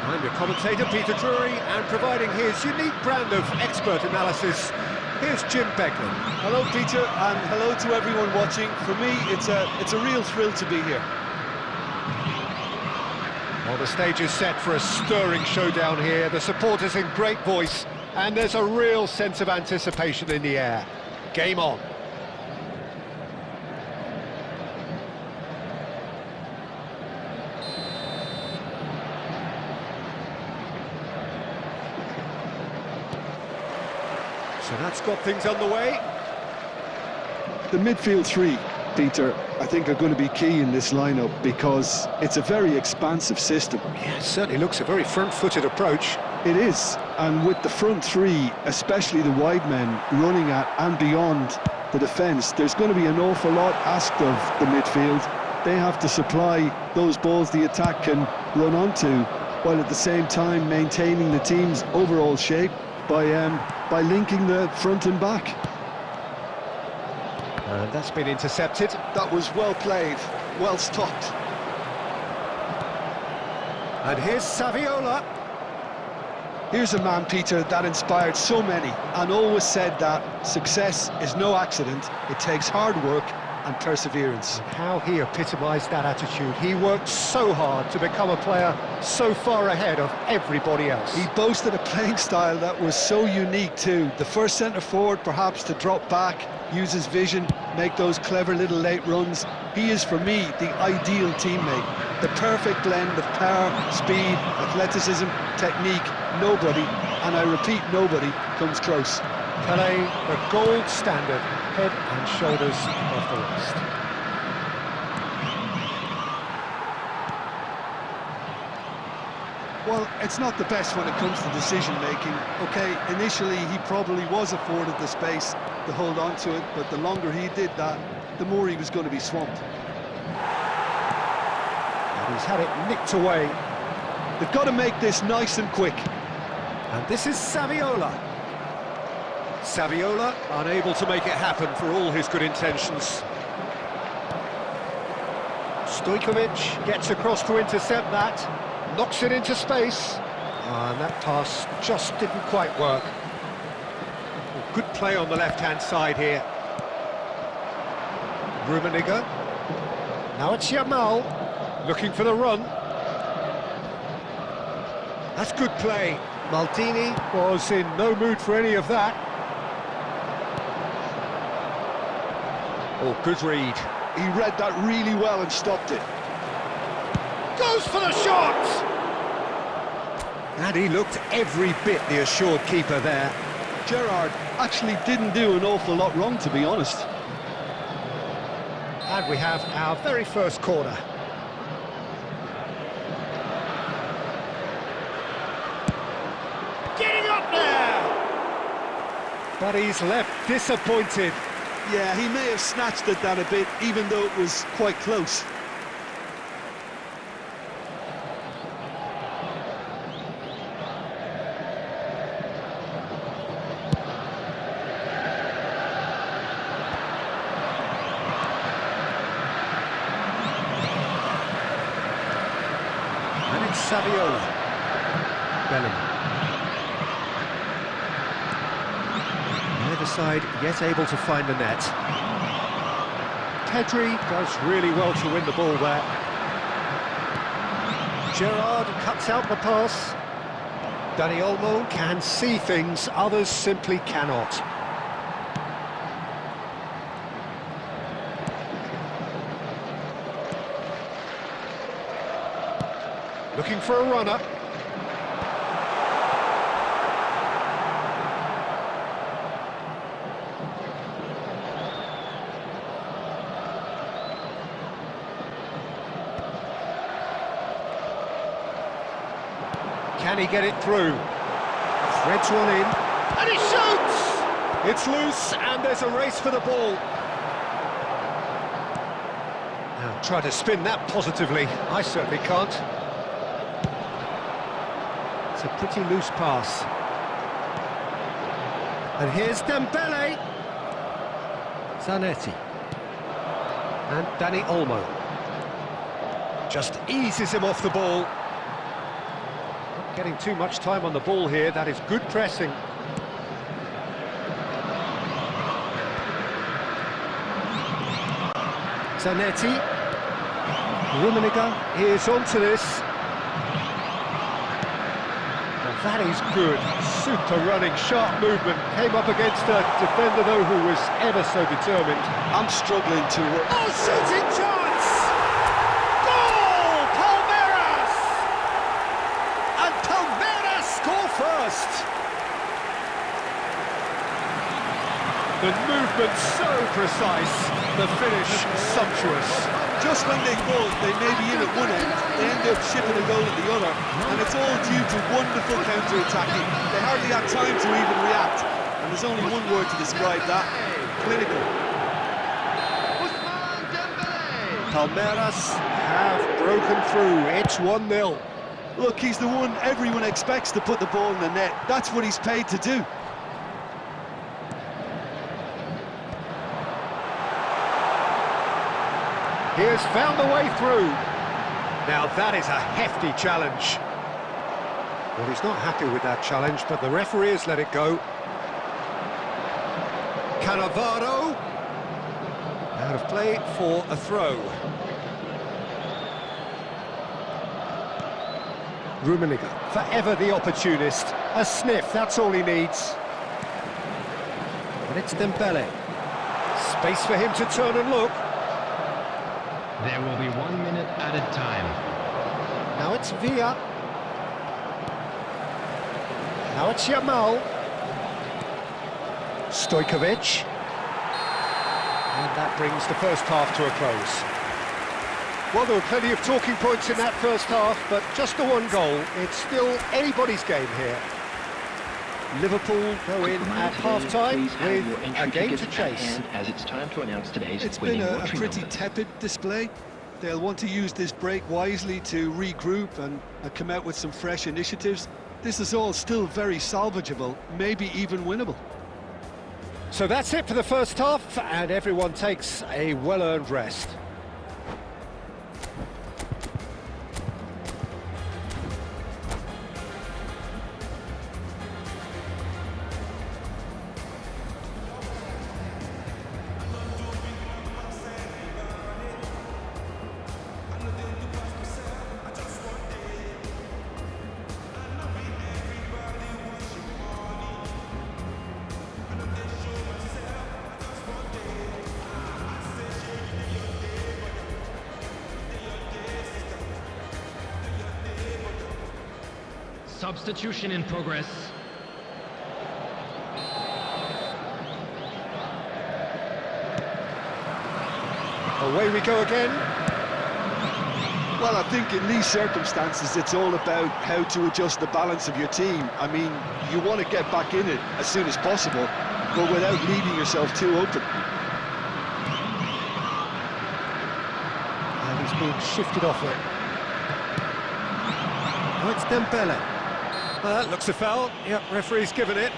I'm your commentator, Peter Drury, and providing his unique brand of expert analysis, here's Jim Beglin. Hello, Peter, and hello to everyone watching. For me, it's a real thrill to be here. Well, the stage is set for a stirring showdown here. The supporters in great voice, and there's a real sense of anticipation in the air. Game on. So that's got things underway. The midfield three, Peter, I think are going to be key in this lineup because it's a very expansive system. Yeah, it certainly looks a very front-footed approach. It is, and with the front three, especially the wide men, running at and beyond the defence, there's going to be an awful lot asked of the midfield. They have to supply those balls the attack can run onto, while at the same time maintaining the team's overall shape by linking the front and back. And that's been intercepted. That was well played, well stopped. And here's Saviola. Here's a man, Peter, that inspired so many and always said that success is no accident. It takes hard work and perseverance. How he epitomised that attitude. He worked so hard to become a player so far ahead of everybody else. He boasted a playing style that was so unique too. The first centre-forward perhaps to drop back, use his vision, make those clever little late runs. He is, for me, the ideal teammate. The perfect blend of power, speed, athleticism, technique. Nobody, and I repeat, nobody, comes close. Pelé, the gold standard, head and shoulders above the rest. Well, it's not the best when it comes to decision-making. Okay, initially he probably was afforded the space to hold on to it, but the longer he did that, the more he was going to be swamped. And he's had it nicked away. They've got to make this nice and quick. And this is Saviola. Saviola unable to make it happen for all his good intentions. Stojkovic gets across to intercept that, knocks it into space, and that pass just didn't quite work. Well, good play on the left-hand side here. Rummenigge. Now it's Yamal, looking for the run. That's good play. Maldini was in no mood for any of that. Oh, good read. He read that really well and stopped it. Goes for the shot! And he looked every bit the assured keeper there. Gerrard actually didn't do an awful lot wrong, to be honest. And we have our very first corner. Getting up there! But he's left disappointed. Yeah, he may have snatched at that a bit, even though it was quite close. And it's Saviola. Bellingham. Neither side yet able to find the net. Pedri does really well to win the ball there. Gerrard cuts out the pass. Dani Olmo can see things others simply cannot. Looking for a runner. Can he get it through? Threads one in, and he shoots! It's loose, and there's a race for the ball. Now, try to spin that positively. I certainly can't. It's a pretty loose pass. And here's Dembele. Zanetti. And Dani Olmo. Just eases him off the ball. getting too much time on the ball here. That is good pressing. Zanetti. Rummenigge is onto this. Well, that is good. Super running, sharp movement. Came up against a defender, though, who was ever so determined. I'm struggling to... Oh, shooting chance! Goal! Palmeiras! And Palmeiras score first! The movement so precise, the finish sumptuous. Just when they thought they may be in at one end, they end up shipping a goal at the other, and it's all due to wonderful counter-attacking. They hardly had time to even react, and there's only one word to describe that: clinical. Palmeiras have broken through. It's 1-0. Look, he's the one everyone expects to put the ball in the net. That's what he's paid to do. He has found the way through. Now that is a hefty challenge. Well, he's not happy with that challenge, but the referee has let it go. Cannavaro. Out of play for a throw. Rummenigge, forever the opportunist. A sniff, that's all he needs. And it's Dembele. Space for him to turn and look. There will be 1 minute added time. Now it's Villa. Now it's Yamal. Stojkovic. And that brings the first half to a close. Well, there were plenty of talking points in that first half, but just the one goal. It's still anybody's game here. Liverpool go in at half-time with a game to chase. As it's time to announce today's It's been a pretty tepid display. They'll want to use this break wisely to regroup and come out with some fresh initiatives. This is all still very salvageable, maybe even winnable. So that's it for the first half, and everyone takes a well-earned rest. Substitution in progress. Away we go again. Well, I think in these circumstances, it's all about how to adjust the balance of your team. I mean, you want to get back in it as soon as possible, but without leaving yourself too open. And he's being shifted off it. Oh, it's Dembele. Well, that looks a foul. Yep, referee's given it.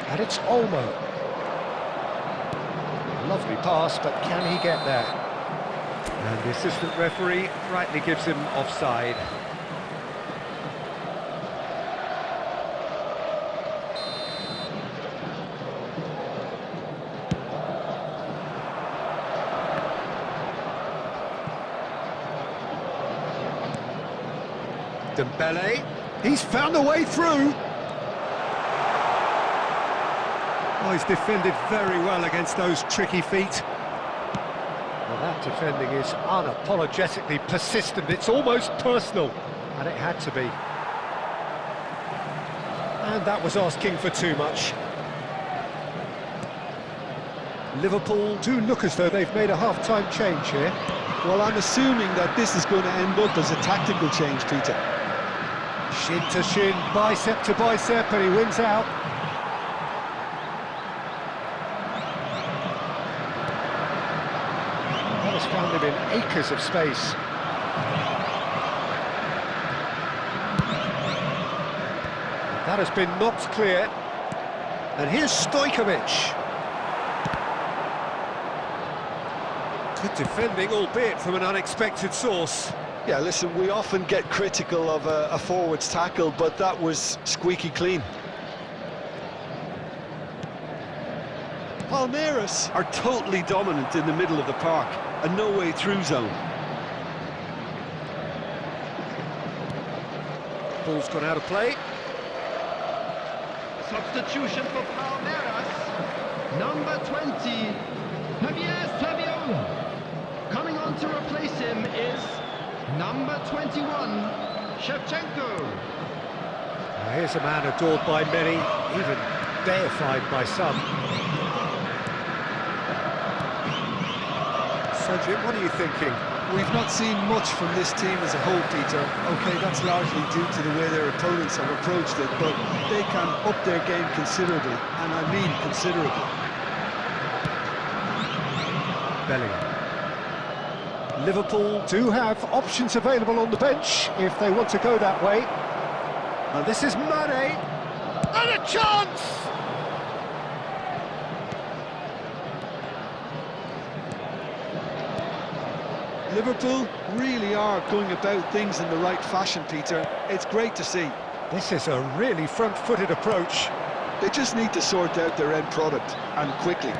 And it's Olmo. Lovely pass, but can he get there? And the assistant referee rightly gives him offside. Dembele, he's found a way through. Oh, he's defended very well against those tricky feet. Well, that defending is unapologetically persistent. It's almost personal, and it had to be. And that was asking for too much. Liverpool do look as though they've made a half-time change here. Well, I'm assuming that this is going to end up as a tactical change, Peter. Shin to shin, bicep to bicep, and he wins out. That has found him in acres of space. That has been knocked clear. And here's Stojkovic. Good defending, albeit from an unexpected source. Yeah, listen, we often get critical of a forward's tackle, but that was squeaky clean. Palmeiras are totally dominant in the middle of the park, a no-way through zone. Ball's gone out of play. Substitution for Palmeiras. Number 20, Javier Saviola. Coming on to replace him is number 21, Shevchenko. Here's a man adored by many, even deified by some. So Jim, what are you thinking? We've not seen much from this team as a whole, Peter. OK, that's largely due to the way their opponents have approached it, but they can up their game considerably, and I mean considerably. Bellingham. Liverpool do have options available on the bench if they want to go that way. And this is Mane, and a chance! Liverpool really are going about things in the right fashion, Peter. It's great to see. This is a really front-footed approach. They just need to sort out their end product, and quickly.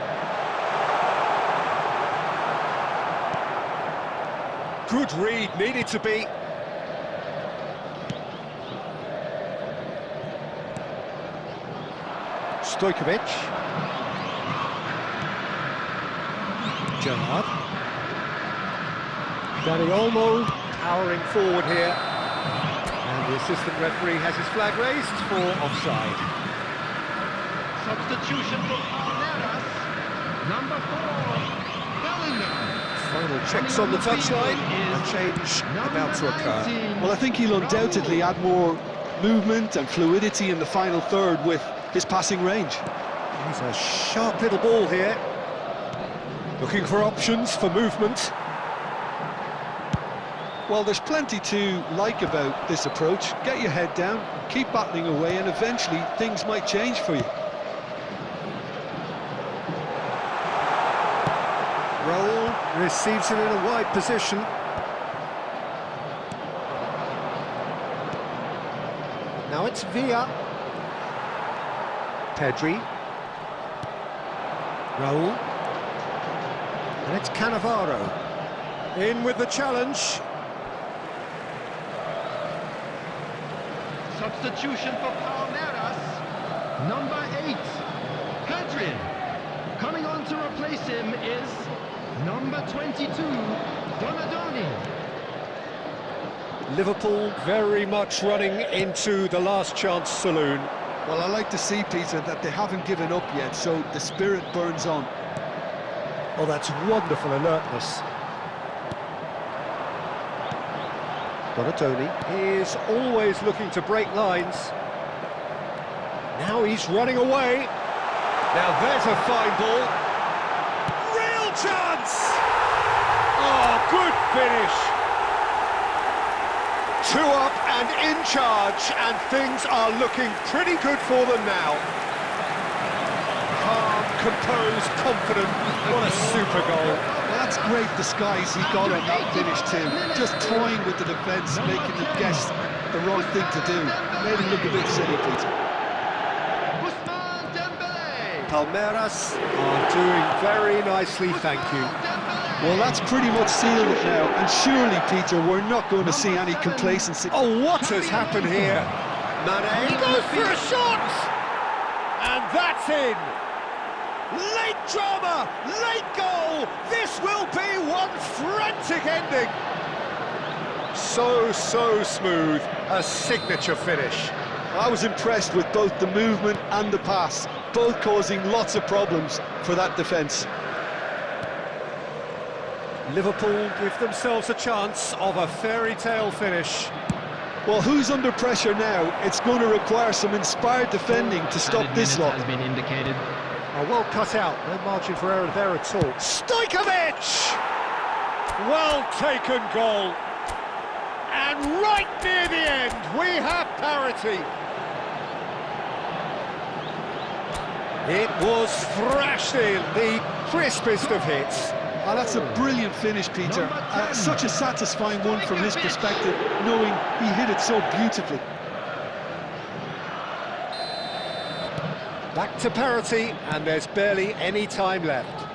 Good read, needed to be. Stojkovic. Gerrard. Dani Olmo powering forward here. And the assistant referee has his flag raised for offside. Substitution for Palmeiras. Number 4, Bellingham. Final checks on the touchline, and change about to occur. Well, I think he'll undoubtedly add more movement and fluidity in the final third with his passing range. He's a sharp little ball here. Looking for options for movement. Well, there's plenty to like about this approach. Get your head down, keep battling away, and eventually things might change for you. Roll, receives it in a wide position. Now it's Villa. Pedri. Raul. And it's Cannavaro. In with the challenge. Substitution for Palmeiras. Number 8, Pedri. Coming on to replace him is number 22, Donadoni. Liverpool very much running into the last chance saloon. Well, I like to see, Peter, that they haven't given up yet, so the spirit burns on. Oh, that's wonderful alertness. Donadoni is always looking to break lines. Now he's running away. Now there's a fine ball. Real chance! Oh, good finish. 2 up and in charge, and things are looking pretty good for them now. Calm, composed, confident. What a super goal. That's great disguise he got on that finish too. Just toying with the defence, making them guess the wrong thing to do. Made it look a bit silly, Peter. Palmeiras are doing very nicely, thank you. Well, that's pretty much sealed it now, and surely, Peter, we're not going to see any complacency. Oh, what has happened here? Mane goes for a shot! And that's in! Late drama, late goal! This will be one frantic ending! So smooth, a signature finish. I was impressed with both the movement and the pass, both causing lots of problems for that defence. Liverpool give themselves a chance of a fairy tale finish. Well, who's under pressure now? It's going to require some inspired defending to stop this lot. Has been indicated. Oh, well cut out, no margin for error there at all. Stojkovic! Well taken goal. And right near the end, we have parity. It was thrashed in, the crispest of hits. Oh, that's a brilliant finish, Peter. Such a satisfying one from his perspective, knowing he hit it so beautifully. Back to parity, and there's barely any time left.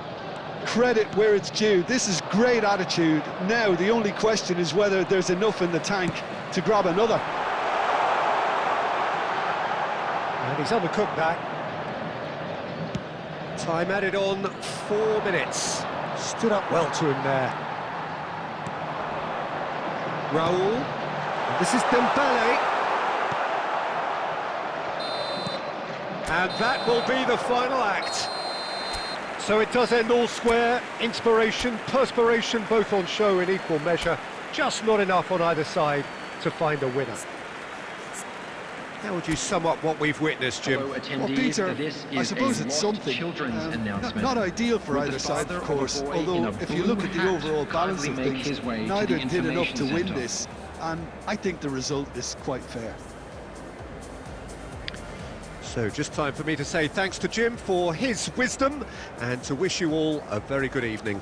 Credit where it's due. This is great attitude. Now, the only question is whether there's enough in the tank to grab another. And he's on the cookback. Time added on 4 minutes. Stood up well to him there. Raul. This is Dembele. And that will be the final act. So it does end all square. Inspiration, perspiration, both on show in equal measure. Just not enough on either side to find a winner. How would you sum up what we've witnessed, Jim? Hello, Well, attendees, Peter, this I is suppose a it's lost something. children's announcement. Not ideal for Would the either side, father of of a course, boy in although a if you look at the blue overall hat balance of kindly make things, his way to neither the did enough to information win centre. this, and I think the result is quite fair. So just time for me to say thanks to Jim for his wisdom and to wish you all a very good evening.